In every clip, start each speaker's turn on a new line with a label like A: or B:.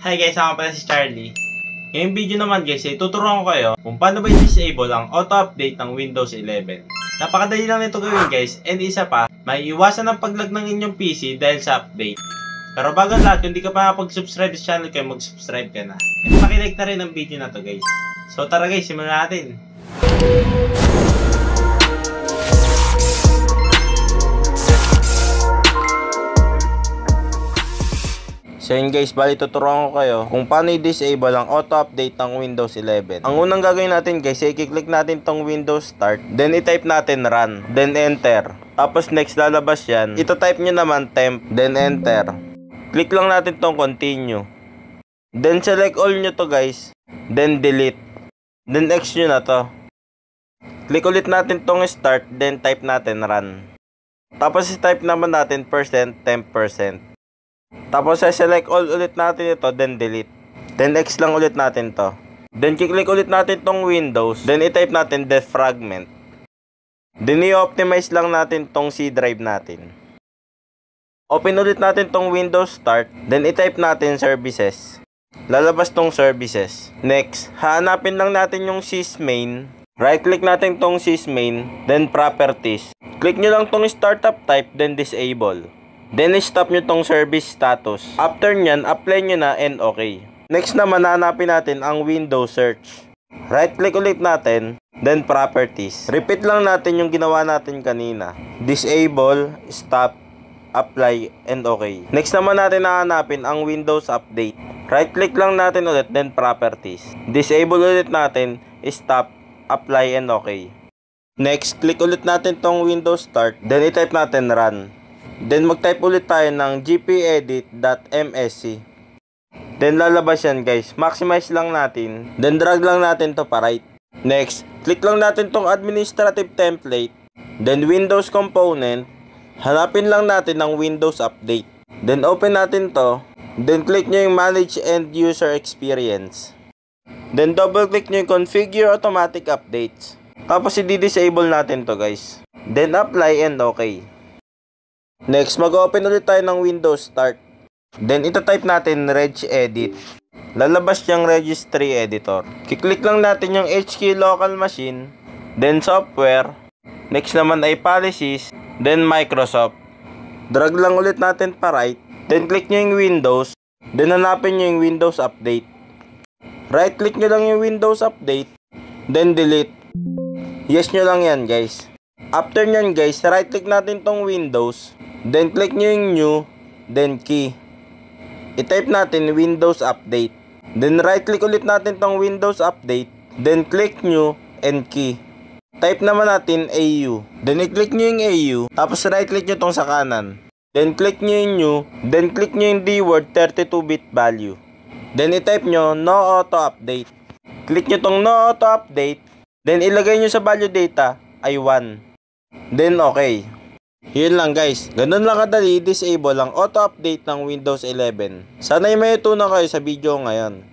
A: Hi guys, ako pala si Charlie. Ngayong video naman guys, tuturuan ko kayo kung paano ba i-disable ang auto-update ng Windows 11. Napakadali lang nito gawin guys, and isa pa, may iwasan ang paglag ng inyong PC dahil sa update. Pero bago lahat, kung di ka pa nakapag-subscribe sa channel ko, mag-subscribe ka na. At pakilike na rin ang video na to guys. So tara guys, simulan natin. So yun guys, bali tuturuan ko kayo kung paano i-disable ang auto-update ng Windows 11. Ang unang gagawin natin guys, i-click natin tong Windows Start, then i-type natin Run, then Enter. Tapos next lalabas yan, ito-type nyo naman Temp, then Enter. Click lang natin tong Continue. Then select all nyo to guys, then Delete. Then X nyo na to. Click ulit natin tong Start, then type natin Run. Tapos i-type naman natin %temp%. Tapos select all ulit natin ito, then delete. Then X lang ulit natin to. Then kiklik ulit natin tong Windows, then i-type natin defragment. Then i-optimize lang natin tong C drive natin. Open ulit natin tong Windows Start, then i-type natin Services. Lalabas tong Services. Next, hahanapin lang natin yung sysmain. Right click natin tong sysmain, then Properties. Click nyo lang tong Startup Type, then Disable. Then stop nyo tong service status. After nyan, apply nyo na and okay. Next naman, hanapin natin ang Windows Search. Right click ulit natin, then Properties. Repeat lang natin yung ginawa natin kanina. Disable, stop, apply, and okay. Next naman natin hahanapin ang Windows Update. Right click lang natin ulit, then Properties. Disable ulit natin, stop, apply, and okay. Next, click ulit natin tong Windows Start, then i-type natin Run. Then mag-type ulit tayo ng gpedit.msc. Then lalabas yan guys. Maximize lang natin. Then drag lang natin to pa right. Next, click lang natin tong administrative template. Then Windows component. Hanapin lang natin ng Windows Update. Then open natin to. Then click nyo yung manage end user experience. Then double click nyo yung configure automatic updates. Tapos i-disable natin to guys. Then apply and okay. Next, mag-open ulit tayo ng Windows Start. Then, ito-type natin regedit. Lalabas yung registry editor. Kiklik lang natin yung HK local machine. Then, software. Next naman ay policies. Then, Microsoft. Drag lang ulit natin pa right. Then, click nyo yung Windows. Then, hanapin nyo yung Windows Update. Right click nyo lang yung Windows Update. Then, delete. Yes nyo lang yan guys. After nyan guys, right click natin tong Windows. Then click nyo yung new, then key. I-type natin Windows Update. Then right click ulit natin tong Windows Update. Then click new and key. Type naman natin AU. Then i-click nyo yung AU. Tapos right click nyo tong sa kanan. Then click nyo yung new. Then click nyo yung D-word 32-bit value. Then i-type nyo no auto update. Click nyo tong no auto update. Then ilagay nyo sa value data ay 1. Then okay. Yun lang guys, ganun lang kadali disable ang auto-update ng Windows 11. Sana'y may tutunan kayo sa video ngayon.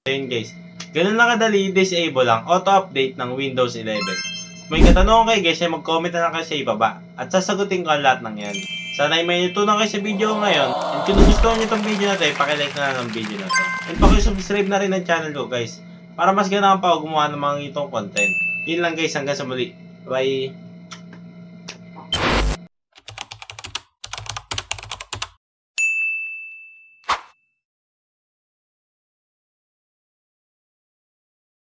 A: Ayun guys, ganun lang kadali disable ang auto-update ng Windows 11. Kung may katanungan kayo guys, ay mag-comment na lang kayo sa ibaba at sasagutin ko ang lahat ng yan. Sana'y may tutunan kayo sa video ngayon. And kung gusto nyo itong video na ito, ipakilike na lang ng video na ito. And pakisubscribe na rin ang channel ko guys, para mas ganahan pa ako gumawa ng mga itong content. Yun lang guys, hanggang sa muli. Bye!